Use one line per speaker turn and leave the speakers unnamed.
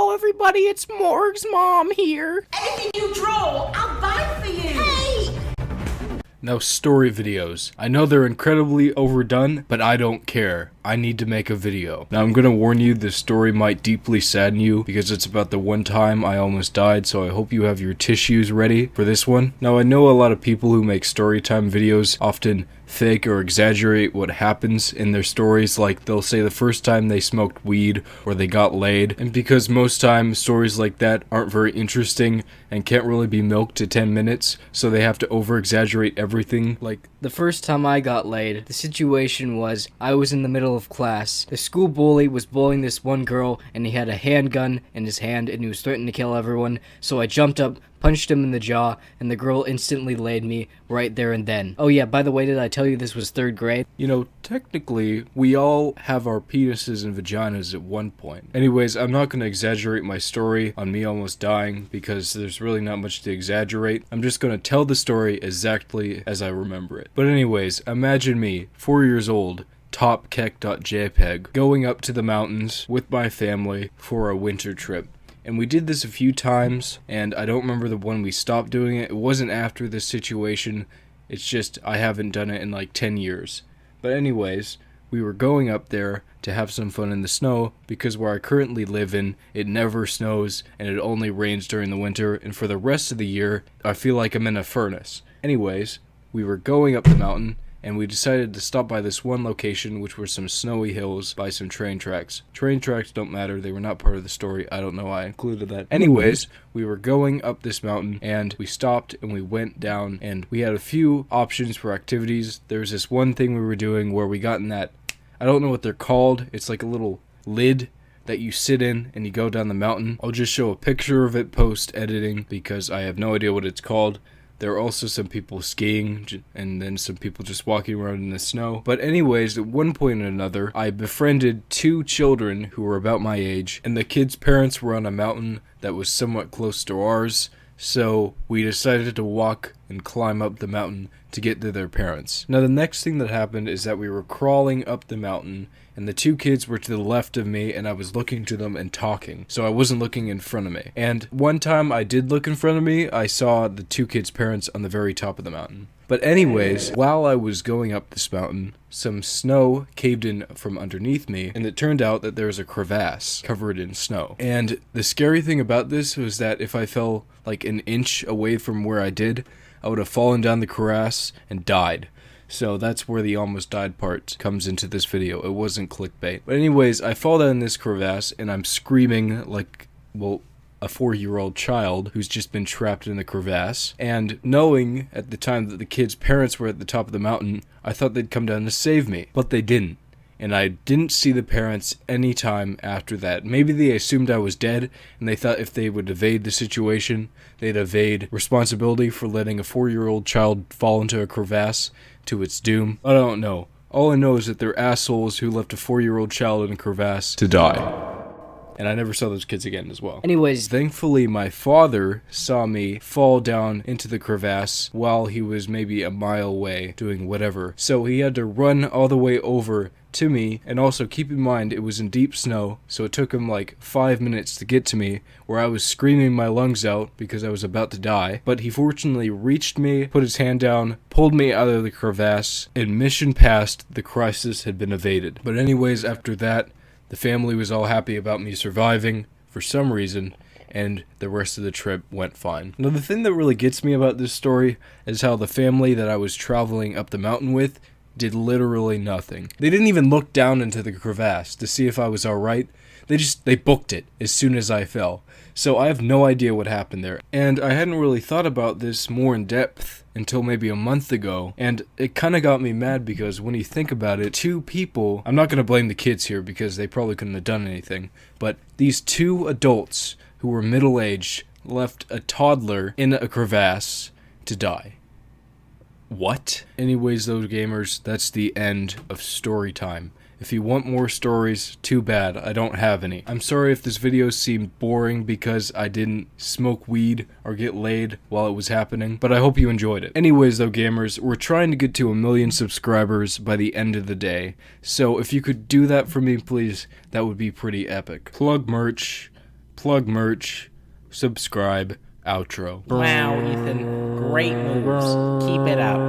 Hello, everybody, it's Morg's mom here.
Anything you draw, I'll buy for you. Hey!
Now, story videos. I know they're incredibly overdone, but I don't care. I need to make a video. Now, I'm gonna warn you, this story might deeply sadden you because it's about the one time I almost died, so I hope you have your tissues ready for this one. Now, I know a lot of people who make storytime videos often fake or exaggerate what happens in their stories, like they'll say the first time they smoked weed or they got laid, and because most times stories like that aren't very interesting and can't really be milked to 10 minutes, so they have to over-exaggerate everything. Like,
The first time I got laid, the situation was I was in the middle of class. The school bully was bullying this one girl, and he had a handgun in his hand, and he was threatening to kill everyone, so I jumped up, punched him in the jaw, and the girl instantly laid me right there and then. Oh yeah, by the way, did I tell you this was 3rd grade?
you know, technically, we all have our penises and vaginas at one point. Anyways, I'm not gonna exaggerate my story on me almost dying, because there's really not much to exaggerate. I'm just gonna tell the story exactly as I remember it. But anyways, imagine me, 4 years old, topkek.jpg, going up to the mountains with my family for a winter trip. And we did this a few times, and I don't remember the one we stopped doing it. It wasn't after this situation, it's just I haven't done it in like 10 years. But anyways, we were going up there to have some fun in the snow, because where I currently live in, it never snows, and it only rains during the winter, and for the rest of the year, I feel like I'm in a furnace. Anyways, we were going up the mountain, and we decided to stop by this one location, which were some snowy hills by some train tracks. Train tracks don't matter, they were not part of the story, I don't know why I included that. Anyways, we were going up this mountain, and we stopped, and we went down, and we had a few options for activities. There was this one thing we were doing where we got in that, I don't know what they're called, it's like a little lid that you sit in and you go down the mountain. I'll just show a picture of it post-editing, because I have no idea what it's called. There are also some people skiing, and then some people just walking around in the snow. But anyways, at one point or another, I befriended 2 children who were about my age, and the kids' parents were on a mountain that was somewhat close to ours, so we decided to walk and climb up the mountain to get to their parents. Now, the next thing that happened is that we were crawling up the mountain, and the 2 kids were to the left of me, and I was looking to them and talking, so I wasn't looking in front of me. And one time I did look in front of me, I saw the 2 kids' parents on the very top of the mountain. But anyways, while I was going up this mountain, some snow caved in from underneath me, and it turned out that there was a crevasse covered in snow. And the scary thing about this was that if I fell like an inch away from where I did, I would have fallen down the crevasse and died. So that's where the almost died part comes into this video. It wasn't clickbait. But anyways, I fall down this crevasse and I'm screaming like, well, a 4-year-old child who's just been trapped in the crevasse. And knowing at the time that the kids' parents were at the top of the mountain, I thought they'd come down to save me. But they didn't. And I didn't see the parents any time after that. Maybe they assumed I was dead, and they thought if they would evade the situation, they'd evade responsibility for letting a 4-year-old child fall into a crevasse to its doom. I don't know. All I know is that they're assholes who left a 4-year-old child in a crevasse to die. And I never saw those kids again as well.
Anyways,
Thankfully, my father saw me fall down into the crevasse while he was maybe a mile away doing whatever. So he had to run all the way over to me, and also keep in mind it was in deep snow, so it took him like 5 minutes to get to me, where I was screaming my lungs out because I was about to die. But he fortunately reached me, put his hand down, pulled me out of the crevasse, and mission passed, the crisis had been evaded. But anyways, after that, the family was all happy about me surviving, for some reason, and the rest of the trip went fine. Now, the thing that really gets me about this story is how the family that I was traveling up the mountain with did literally nothing. They didn't even look down into the crevasse to see if I was alright. They booked it as soon as I fell. So I have no idea what happened there. And I hadn't really thought about this more in depth until maybe a month ago. And it kind of got me mad because when you think about it, 2 people, I'm not going to blame the kids here because they probably couldn't have done anything, but these 2 adults who were middle-aged left a toddler in a crevasse to die. What? Anyways, those gamers, that's the end of story time. If you want more stories, too bad, I don't have any. I'm sorry if this video seemed boring because I didn't smoke weed or get laid while it was happening, but I hope you enjoyed it. Anyways though gamers, we're trying to get to 1 million subscribers by the end of the day, so if you could do that for me please, that would be pretty epic. Plug merch, plug merch, subscribe, outro.
Wow, Ethan. Great moves. Keep it up.